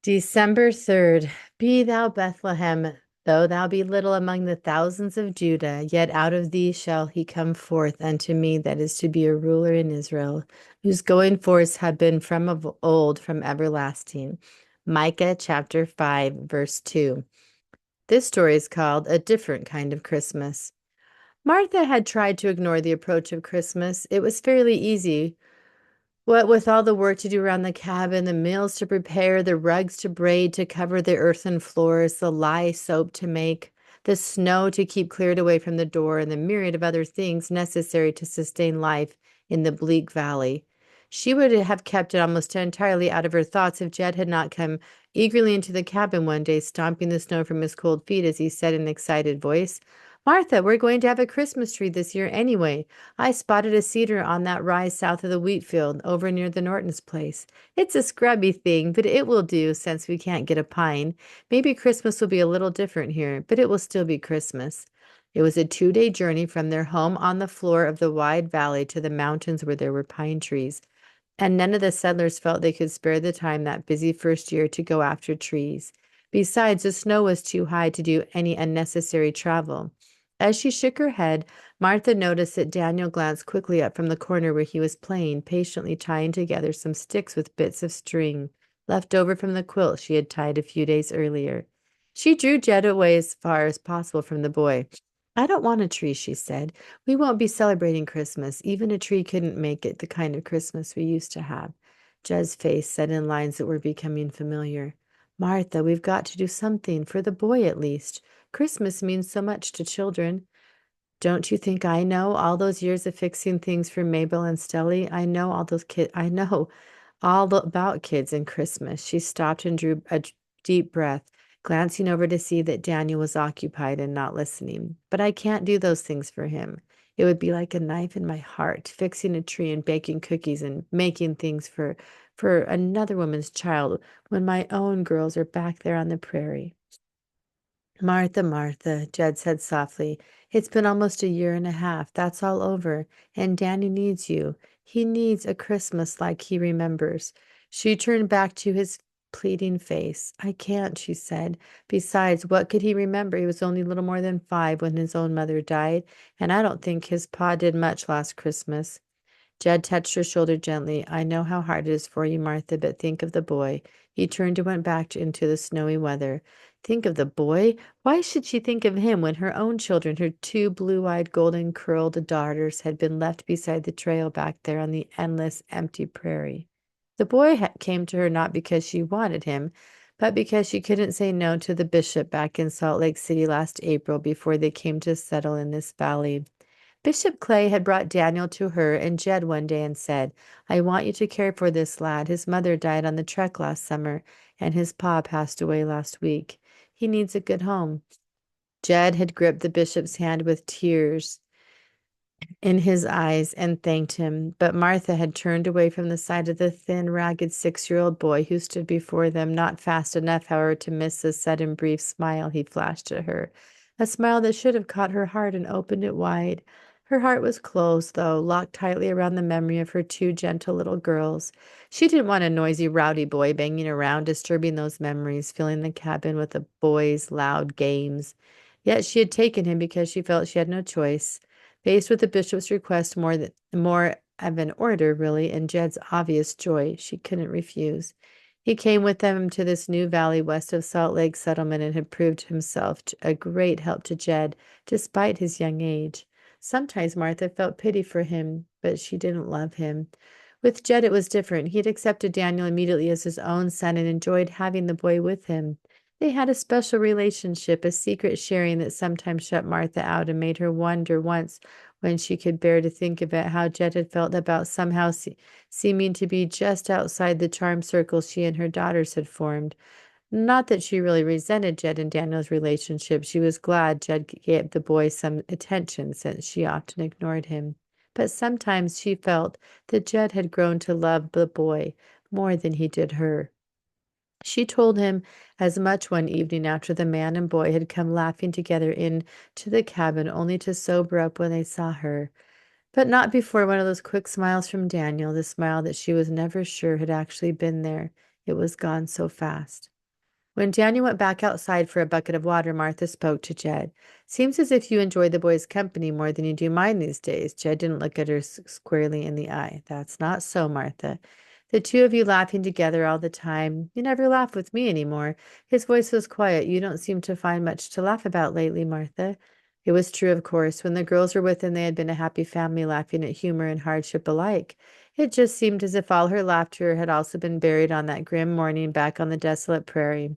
December 3rd. Be thou Bethlehem, though thou be little among the thousands of Judah, yet out of thee shall he come forth unto me that is to be a ruler in Israel, whose going forth have been from of old, from everlasting. Micah chapter 5, verse 2. This story is called A Different Kind of Christmas. Martha had tried to ignore the approach of Christmas. It was fairly easy. What with all the work to do around the cabin, the meals to prepare, the rugs to braid to cover the earthen floors, the lye soap to make, the snow to keep cleared away from the door, and the myriad of other things necessary to sustain life in the bleak valley. She would have kept it almost entirely out of her thoughts if Jed had not come eagerly into the cabin one day, stomping the snow from his cold feet as he said in an excited voice, "Martha, we're going to have a Christmas tree this year anyway. I spotted a cedar on that rise south of the wheat field over near the Norton's place. It's a scrubby thing, but it will do since we can't get a pine. Maybe Christmas will be a little different here, but it will still be Christmas." It was a 2-day journey from their home on the floor of the wide valley to the mountains where there were pine trees, and none of the settlers felt they could spare the time that busy first year to go after trees. Besides, the snow was too high to do any unnecessary travel. As she shook her head, Martha noticed that Daniel glanced quickly up from the corner where he was playing, patiently tying together some sticks with bits of string left over from the quilt she had tied a few days earlier. She drew Jed away as far as possible from the boy. "I don't want a tree," she said. "We won't be celebrating Christmas. Even a tree couldn't make it the kind of Christmas we used to have." Jed's face set in lines that were becoming familiar. "Martha, we've got to do something, for the boy at least. Christmas means so much to children. Don't you think I know all those years of fixing things for Mabel and Stelly? I know about kids and Christmas." She stopped and drew a deep breath, glancing over to see that Daniel was occupied and not listening. "But I can't do those things for him. It would be like a knife in my heart, fixing a tree and baking cookies and making things for another woman's child when my own girls are back there on the prairie." "Martha, Martha," Jed said softly, "it's been almost a year and a half. That's all over. And Danny needs you. He needs a Christmas like he remembers." She turned back to his pleading face. "I can't," she said. "Besides, what could he remember? He was only a little more than 5 when his own mother died, and I don't think his pa did much last Christmas." Jed touched her shoulder gently. "I know how hard it is for you, Martha, but think of the boy." He turned and went back into the snowy weather. Think of the boy? Why should she think of him when her own children, her 2 blue-eyed, golden-curled daughters, had been left beside the trail back there on the endless, empty prairie? The boy came to her not because she wanted him, but because she couldn't say no to the bishop back in Salt Lake City last April before they came to settle in this valley. Bishop Clay had brought Daniel to her and Jed one day and said, "I want you to care for this lad. His mother died on the trek last summer, and his pa passed away last week. He needs a good home." Jed had gripped the bishop's hand with tears in his eyes and thanked him, but Martha had turned away from the sight of the thin, ragged 6-year-old boy who stood before them, not fast enough, however, to miss the sudden brief smile he flashed at her, a smile that should have caught her heart and opened it wide. Her heart was closed, though, locked tightly around the memory of her 2 gentle little girls. She didn't want a noisy, rowdy boy banging around, disturbing those memories, filling the cabin with the boys' loud games. Yet she had taken him because she felt she had no choice. Faced with the bishop's request, more of an order, really, and Jed's obvious joy, she couldn't refuse. He came with them to this new valley west of Salt Lake settlement and had proved himself a great help to Jed, despite his young age. Sometimes Martha felt pity for him, but she didn't love him. With Jed, it was different. He had accepted Daniel immediately as his own son and enjoyed having the boy with him. They had a special relationship, a secret sharing that sometimes shut Martha out and made her wonder once, when she could bear to think of it, how Jed had felt about somehow seeming to be just outside the charmed circle she and her daughters had formed. Not that she really resented Jed and Daniel's relationship. She was glad Jed gave the boy some attention since she often ignored him. But sometimes she felt that Jed had grown to love the boy more than he did her. She told him as much one evening after the man and boy had come laughing together into the cabin, only to sober up when they saw her. But not before one of those quick smiles from Daniel, the smile that she was never sure had actually been there. It was gone so fast. When Daniel went back outside for a bucket of water, Martha spoke to Jed. Seems as if you enjoy the boys' company more than you do mine these days. Jed didn't look at her squarely in the eye. That's not so, Martha. The two of you laughing together all the time. You never laugh with me anymore. His voice was quiet. You don't seem to find much to laugh about lately, Martha. It was true, of course. When the girls were with him, they had been a happy family, laughing at humor and hardship alike. It just seemed as if all her laughter had also been buried on that grim morning back on the desolate prairie.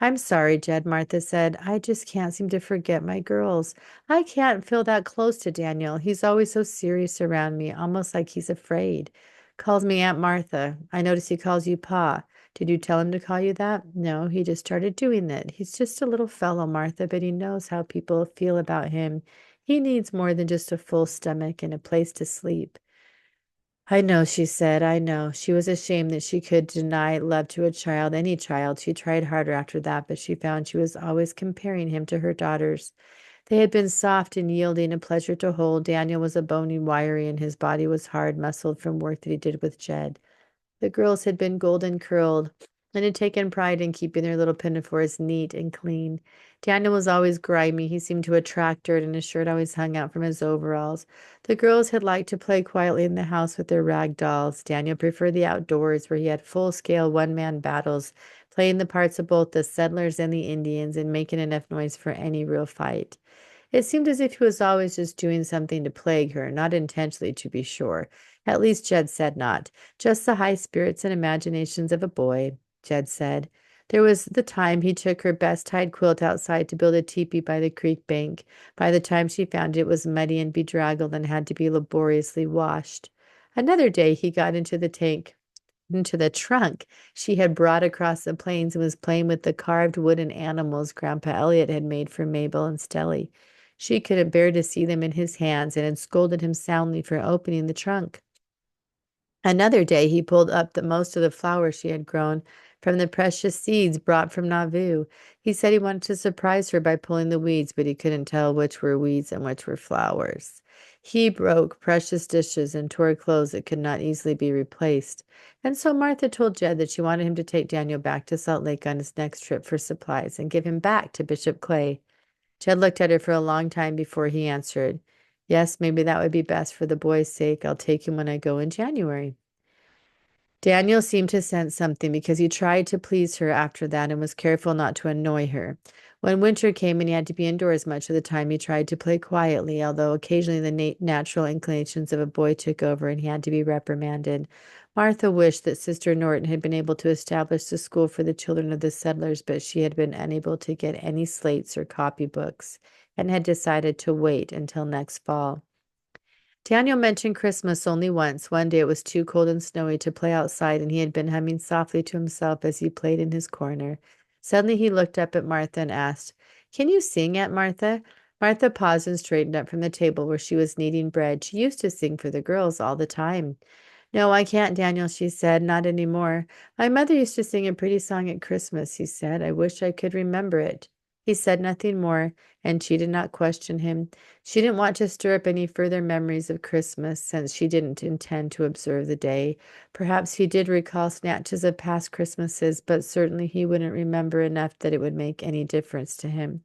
I'm sorry, Jed, Martha said. I just can't seem to forget my girls. I can't feel that close to Daniel. He's always so serious around me, almost like he's afraid. Calls me Aunt Martha. I notice he calls you Pa. Did you tell him to call you that? No, he just started doing it. He's just a little fellow, Martha, but he knows how people feel about him. He needs more than just a full stomach and a place to sleep. I know, she said, I know. She was ashamed that she could deny love to a child, any child. She tried harder after that, but she found she was always comparing him to her daughters. They had been soft and yielding, a pleasure to hold. Daniel was a bony, wiry, and his body was hard, muscled from work that he did with Jed. The girls had been golden curled and had taken pride in keeping their little pinafores neat and clean. Daniel was always grimy. He seemed to attract dirt, and his shirt always hung out from his overalls. The girls had liked to play quietly in the house with their rag dolls. Daniel preferred the outdoors, where he had full-scale one-man battles, playing the parts of both the settlers and the Indians and making enough noise for any real fight. It seemed as if he was always just doing something to plague her, not intentionally, to be sure. At least Jed said not. Just the high spirits and imaginations of a boy, Jed said. There was the time he took her best tied quilt outside to build a teepee by the creek bank. By the time she found it, it was muddy and bedraggled and had to be laboriously washed. Another day he got into the trunk she had brought across the plains and was playing with the carved wooden animals Grandpa Elliot had made for Mabel and Stelly. She couldn't bear to see them in his hands and had scolded him soundly for opening the trunk. Another day he pulled up the most of the flowers she had grown from the precious seeds brought from Nauvoo. He said he wanted to surprise her by pulling the weeds, but he couldn't tell which were weeds and which were flowers. He broke precious dishes and tore clothes that could not easily be replaced. And so Martha told Jed that she wanted him to take Daniel back to Salt Lake on his next trip for supplies and give him back to Bishop Clay. Jed looked at her for a long time before he answered, Yes, maybe that would be best for the boy's sake. I'll take him when I go in January. Daniel seemed to sense something because he tried to please her after that and was careful not to annoy her. When winter came and he had to be indoors much of the time, he tried to play quietly, although occasionally the natural inclinations of a boy took over and he had to be reprimanded. Martha wished that Sister Norton had been able to establish the school for the children of the settlers, but she had been unable to get any slates or copybooks and had decided to wait until next fall. Daniel mentioned Christmas only once. One day it was too cold and snowy to play outside, and he had been humming softly to himself as he played in his corner. Suddenly he looked up at Martha and asked, Can you sing, Aunt Martha? Martha paused and straightened up from the table where she was kneading bread. She used to sing for the girls all the time. No, I can't, Daniel, she said, not any more. My mother used to sing a pretty song at Christmas, he said. I wish I could remember it. He said nothing more, and she did not question him. She didn't want to stir up any further memories of Christmas, since she didn't intend to observe the day. Perhaps he did recall snatches of past Christmases, but certainly he wouldn't remember enough that it would make any difference to him.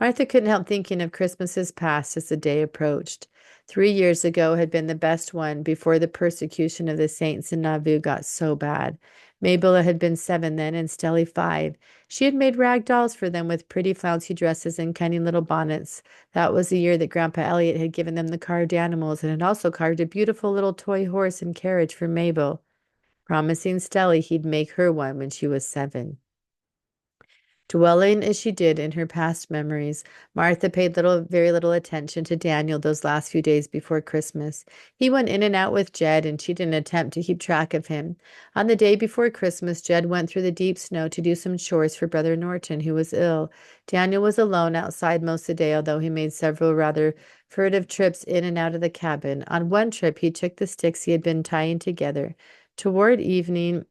Martha couldn't help thinking of Christmases past as the day approached. 3 years ago had been the best one before the persecution of the saints in Nauvoo got so bad. Mabel had been 7 then, and Stelly 5. She had made rag dolls for them with pretty flouncy dresses and cunning little bonnets. That was the year that Grandpa Elliot had given them the carved animals and had also carved a beautiful little toy horse and carriage for Mabel, promising Stelly he'd make her one when she was 7. Dwelling as she did in her past memories, Martha paid very little attention to Daniel those last few days before Christmas. He went in and out with Jed, and she didn't attempt to keep track of him. On the day before Christmas, Jed went through the deep snow to do some chores for Brother Norton, who was ill. Daniel was alone outside most of the day, although he made several rather furtive trips in and out of the cabin. On one trip, he took the sticks he had been tying together. Toward evening,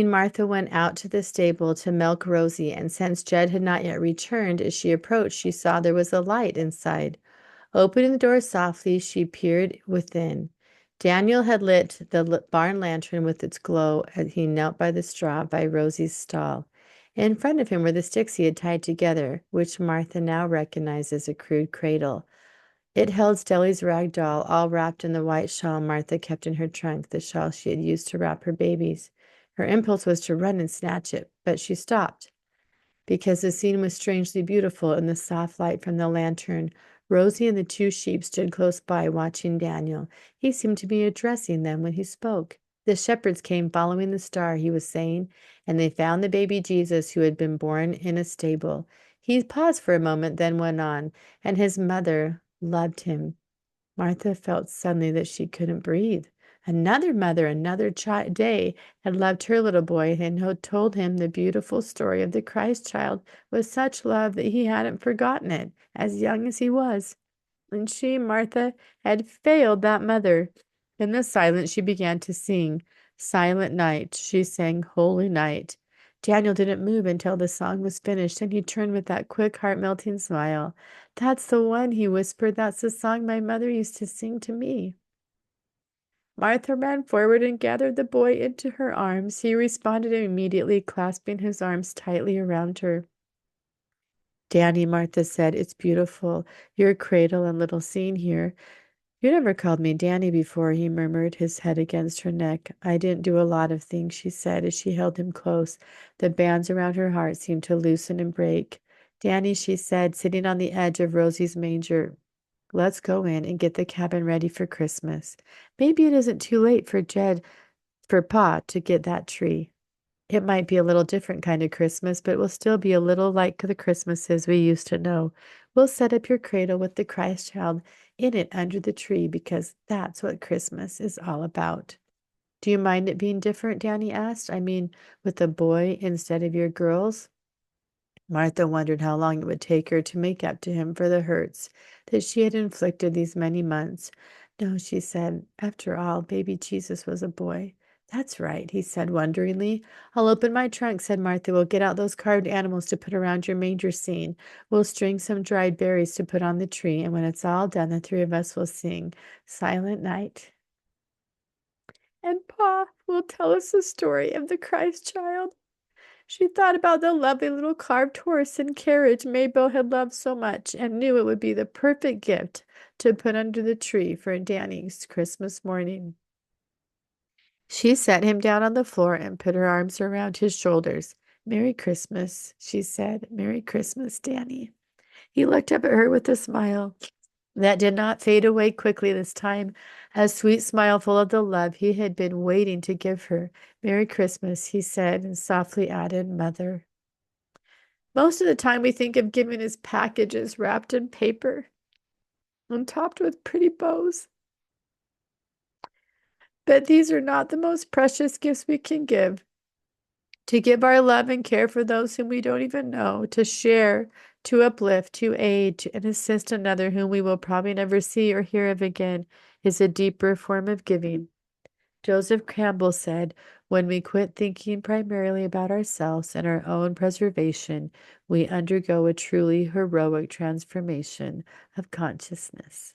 Martha went out to the stable to milk Rosie, and since Jed had not yet returned, as she approached, she saw there was a light inside. Opening the door softly, she peered within. Daniel had lit the barn lantern with its glow as he knelt by the straw by Rosie's stall. In front of him were the sticks he had tied together, which Martha now recognized as a crude cradle. It held Stelly's rag doll, all wrapped in the white shawl Martha kept in her trunk, the shawl she had used to wrap her babies. Her impulse was to run and snatch it, but she stopped because the scene was strangely beautiful in the soft light from the lantern. Rosie and the two sheep stood close by, watching Daniel. He seemed to be addressing them when he spoke. The shepherds came following the star, he was saying, and they found the baby Jesus who had been born in a stable. He paused for a moment, then went on, and his mother loved him. Martha felt suddenly that she couldn't breathe. Another mother, another day, had loved her little boy and had told him the beautiful story of the Christ child with such love that he hadn't forgotten it, as young as he was. And she, Martha, had failed that mother. In the silence, she began to sing. Silent night, she sang Holy Night. Daniel didn't move until the song was finished, and he turned with that quick, heart-melting smile. That's the one, he whispered. That's the song my mother used to sing to me. Martha ran forward and gathered the boy into her arms. He responded immediately, clasping his arms tightly around her. Danny, Martha said, it's beautiful, your cradle and little scene here. You never called me Danny before, he murmured, his head against her neck. I didn't do a lot of things, she said as she held him close. The bands around her heart seemed to loosen and break. Danny, she said, sitting on the edge of Rosie's manger. Let's go in and get the cabin ready for Christmas. Maybe it isn't too late for Pa to get that tree. It might be a little different kind of Christmas, but it will still be a little like the Christmases we used to know. We'll set up your cradle with the Christ child in it under the tree because that's what Christmas is all about. Do you mind it being different? Danny asked. I mean, with a boy instead of your girls? Martha wondered how long it would take her to make up to him for the hurts that she had inflicted these many months. No, she said. After all, baby Jesus was a boy. That's right, he said wonderingly. I'll open my trunk, said Martha. We'll get out those carved animals to put around your manger scene. We'll string some dried berries to put on the tree, and when it's all done, the three of us will sing Silent Night. And Pa will tell us the story of the Christ child. She thought about the lovely little carved horse and carriage Mabel had loved so much and knew it would be the perfect gift to put under the tree for Danny's Christmas morning. She set him down on the floor and put her arms around his shoulders. Merry Christmas, she said. Merry Christmas, Danny. He looked up at her with a smile that did not fade away quickly this time, a sweet smile full of the love he had been waiting to give her. Merry Christmas, he said, and softly added, Mother. Most of the time we think of giving as packages wrapped in paper and topped with pretty bows. But these are not the most precious gifts we can give. To give our love and care for those whom we don't even know, to share, to uplift, to aid, and assist another whom we will probably never see or hear of again, is a deeper form of giving. Joseph Campbell said, when we quit thinking primarily about ourselves and our own preservation, we undergo a truly heroic transformation of consciousness.